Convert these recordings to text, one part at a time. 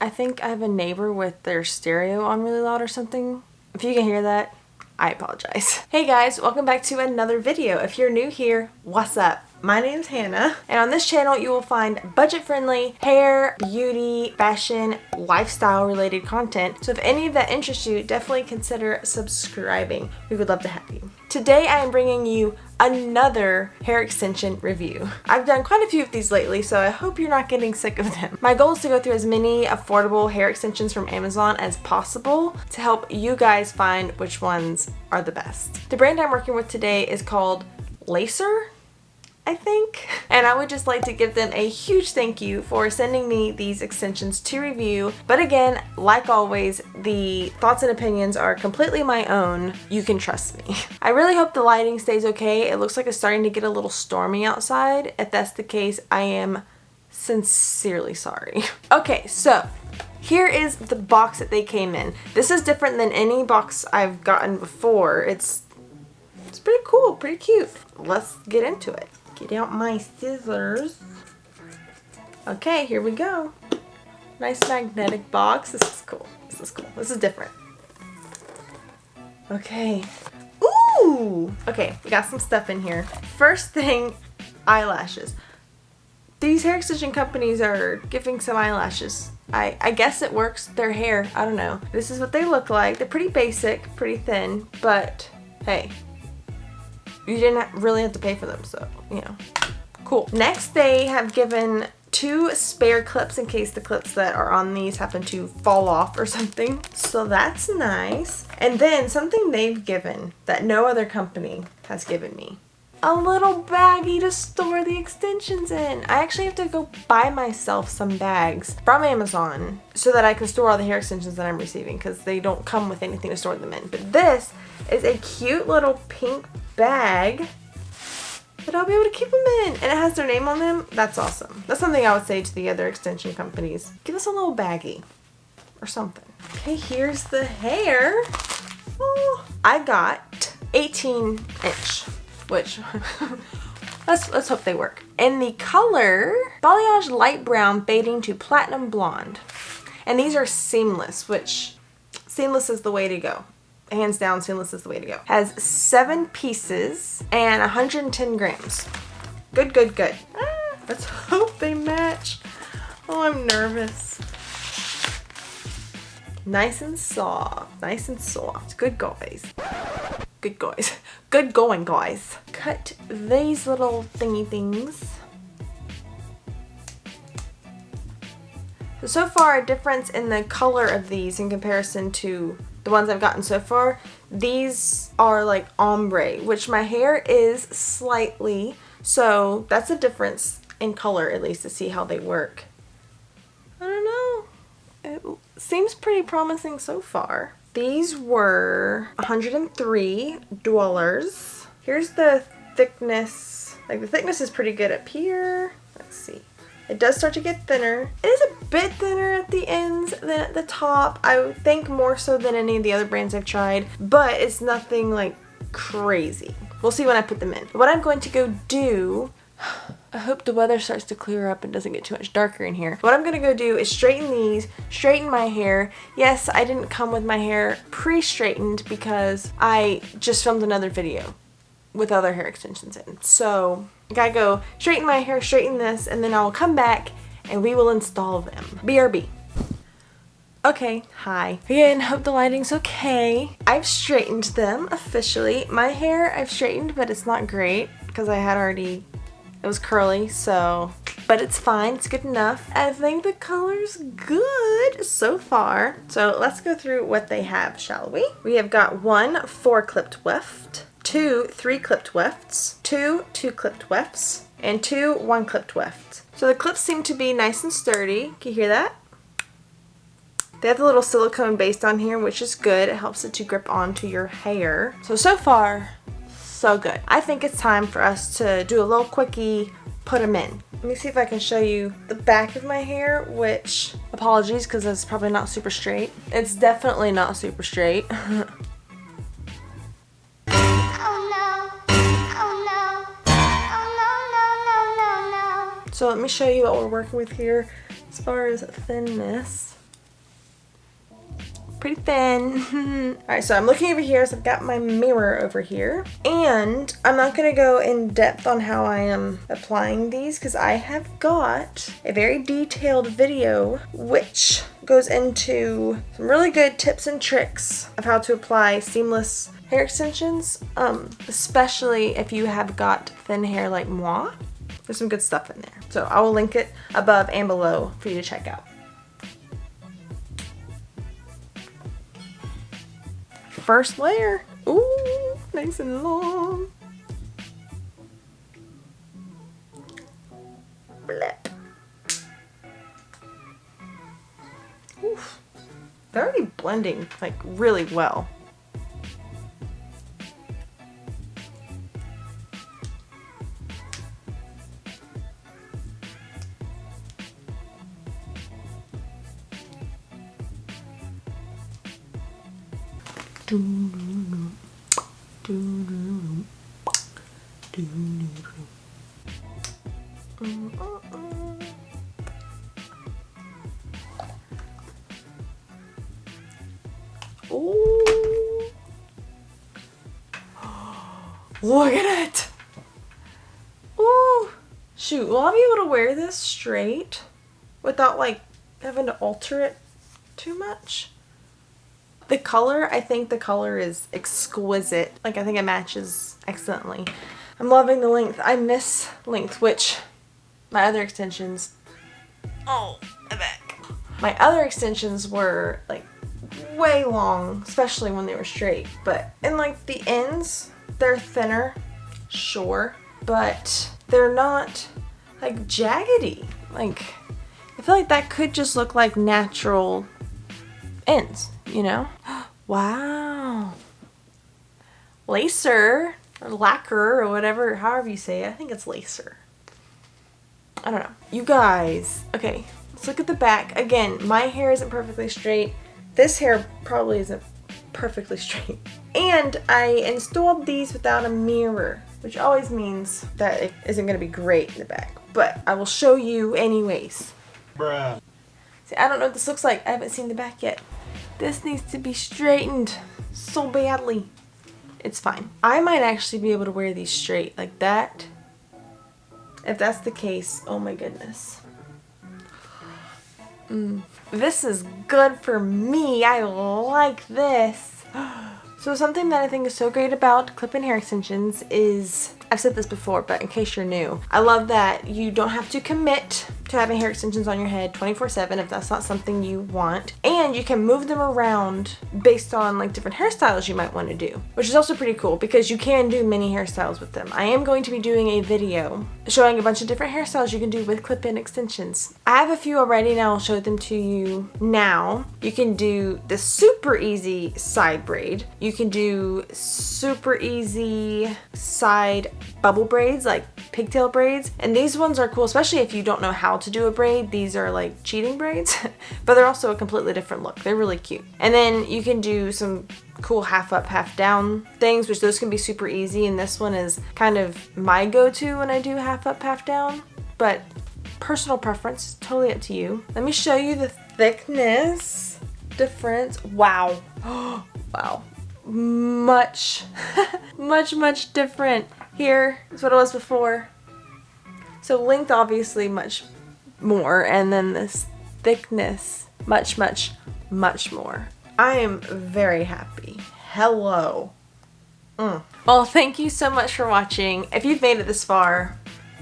I think I have a neighbor with their stereo on really loud or something. If you can hear that, I apologize. Hey guys, welcome back to another video. If you're new here, what's up? My name's Hannah, and on this channel you will find budget-friendly hair, beauty, fashion, lifestyle-related content. So if any of that interests you, definitely consider subscribing. We would love to have you. Today I am bringing you another hair extension review. I've done quite a few of these lately, so I hope you're not getting sick of them. My goal is to go through as many affordable hair extensions from Amazon as possible to help you guys find which ones are the best. The brand I'm working with today is called Lacer, I think. And I would just like to give them a huge thank you for sending me these extensions to review. But again, like always, the thoughts and opinions are completely my own. You can trust me. I really hope the lighting stays okay. It looks like it's starting to get a little stormy outside. If that's the case, I am sincerely sorry. Okay, so here is the box that they came in. This is different than any box I've gotten before. It's pretty cool, pretty cute. Let's get into it. Get out my scissors. Okay, here we go. Nice magnetic box. This is cool. This is cool. This is different. Okay. Ooh! Okay, we got some stuff in here. First thing, eyelashes. These hair extension companies are giving some eyelashes. I guess it works. Their hair, I don't know. This is what they look like. They're pretty basic, pretty thin, but hey. You didn't really have to pay for them, so, you know, cool. Next, they have given 2 spare clips in case the clips that are on these happen to fall off or something. So that's nice. And then something they've given that no other company has given me. A little baggie to store the extensions in. I actually have to go buy myself some bags from Amazon so that I can store all the hair extensions that I'm receiving because they don't come with anything to store them in. But this is a cute little pink bag that I'll be able to keep them in. And it has their name on them. That's awesome. That's something I would say to the other extension companies. Give us a little baggie or something. Okay, here's the hair. Oh, I got 18-inch. Which, let's hope they work. And the color, balayage light brown fading to platinum blonde. And these are seamless, which seamless is the way to go. Hands down, seamless is the way to go. Has 7 pieces and 110 grams. Good, good, good. Let's hope they match. Oh, I'm nervous. Nice and soft, nice and soft. Good guys. Good guys. Good going, guys. Cut these little thingy things. So far, a difference in the color of these in comparison to the ones I've gotten so far. These are like ombre, which my hair is slightly. So that's a difference in color, at least, to see how they work. I don't know. It seems pretty promising so far. These were $103. Here's the thickness. Like, the thickness is pretty good up here. Let's see. It does start to get thinner. It is a bit thinner at the ends than at the top. I would think more so than any of the other brands I've tried, but it's nothing like crazy. We'll see when I put them in. What I'm going to go do, I hope the weather starts to clear up and doesn't get too much darker in here. What I'm gonna go do is straighten these, straighten my hair. Yes, I didn't come with my hair pre-straightened because I just filmed another video with other hair extensions in. So I gotta go straighten my hair, straighten this, and then I'll come back and we will install them. BRB. Okay, hi. Again, hope the lighting's okay. I've straightened them officially. My hair I've straightened, but it's not great because I had already, it was curly, so, but it's fine, it's good enough. I think the color's good so far. So let's go through what they have, shall we? We have got 1 4-clipped weft, 2 3-clipped wefts, 2 2-clipped wefts, and 2 1-clipped wefts. So the clips seem to be nice and sturdy. Can you hear that? They have the little silicone base on here, which is good. It helps it to grip onto your hair. So far, so good. I think it's time for us to do a little quickie, put them in. Let me see if I can show you the back of my hair, which, apologies, because it's probably not super straight. It's definitely not super straight. So let me show you what we're working with here as far as thinness. pretty thin. Alright, so I'm looking over here, so I've got my mirror over here. And I'm not going to go in depth on how I am applying these because I have got a very detailed video which goes into some really good tips and tricks of how to apply seamless hair extensions, especially if you have got thin hair like moi. There's some good stuff in there. So I will link it above and below for you to check out. First layer. Ooh, nice and long. Blip. Oof. They're already blending like really well. Ooh. Look at it. Ooh. Shoot, will I be able to wear this straight without like having to alter it too much? The color, I think the color is exquisite. Like, I think it matches excellently. I'm loving the length. I miss length, which my other extensions, oh, my back. My other extensions were like way long, especially when they were straight. But in like the ends, they're thinner, sure, but they're not like jaggedy. Like, I feel like that could just look like natural ends, you know? Wow. Lacer or lacquer or whatever, however you say it. I think it's lacer. I don't know. You guys, okay, let's look at the back. Again, my hair isn't perfectly straight. This hair probably isn't perfectly straight. And I installed these without a mirror, which always means that it isn't going to be great in the back. But I will show you anyways. Bruh. See, I don't know what this looks like. I haven't seen the back yet. This needs to be straightened so badly. It's fine. I might actually be able to wear these straight like that. If that's the case, oh my goodness. This is good for me. I like this. So something that I think is so great about clip-in hair extensions is, I've said this before, but in case you're new, I love that you don't have to commit to having hair extensions on your head 24/7 if that's not something you want. And you can move them around based on like different hairstyles you might want to do, which is also pretty cool because you can do many hairstyles with them. I am going to be doing a video showing a bunch of different hairstyles you can do with clip-in extensions. I have a few already and I'll show them to you now. You can do the super easy side braid. You can do super easy side bubble braids, like pigtail braids. And these ones are cool, especially if you don't know how to do a braid. These are like cheating braids, but they're also a completely different look. They're really cute. And then you can do some cool half up, half down things, which those can be super easy. And this one is kind of my go-to when I do half up, half down, but personal preference, totally up to you. Let me show you the thickness difference. Wow. Wow. Much different. Here is what it was before. So length obviously much more, and then this thickness much more. I am very happy. Hello. Well, thank you so much for watching. If you've made it this far,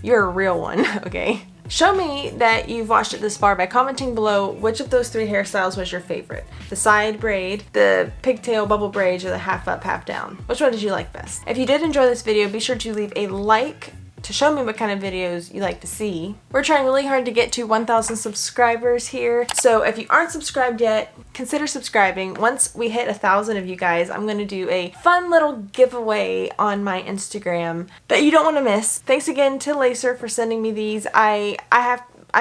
you're a real one, okay? Show me that you've watched it this far by commenting below which of those three hairstyles was your favorite. The side braid, the pigtail bubble braids, or the half up, half down. Which one did you like best? If you did enjoy this video, be sure to leave a like to show me what kind of videos you like to see. We're trying really hard to get to 1,000 subscribers here. So if you aren't subscribed yet, consider subscribing. Once we hit 1,000 of you guys, I'm gonna do a fun little giveaway on my Instagram that you don't wanna miss. Thanks again to Lacer for sending me these. I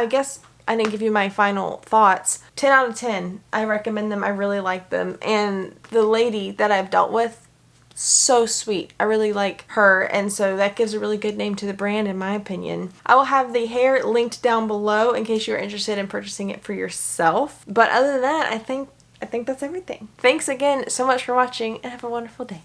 guess I didn't give you my final thoughts. 10 out of 10. I recommend them. I really like them. And the lady that I've dealt with, so sweet. I really like her, and so that gives a really good name to the brand in my opinion. I will have the hair linked down below in case you're interested in purchasing it for yourself. But other than that, I think think that's everything. Thanks again so much for watching and have a wonderful day.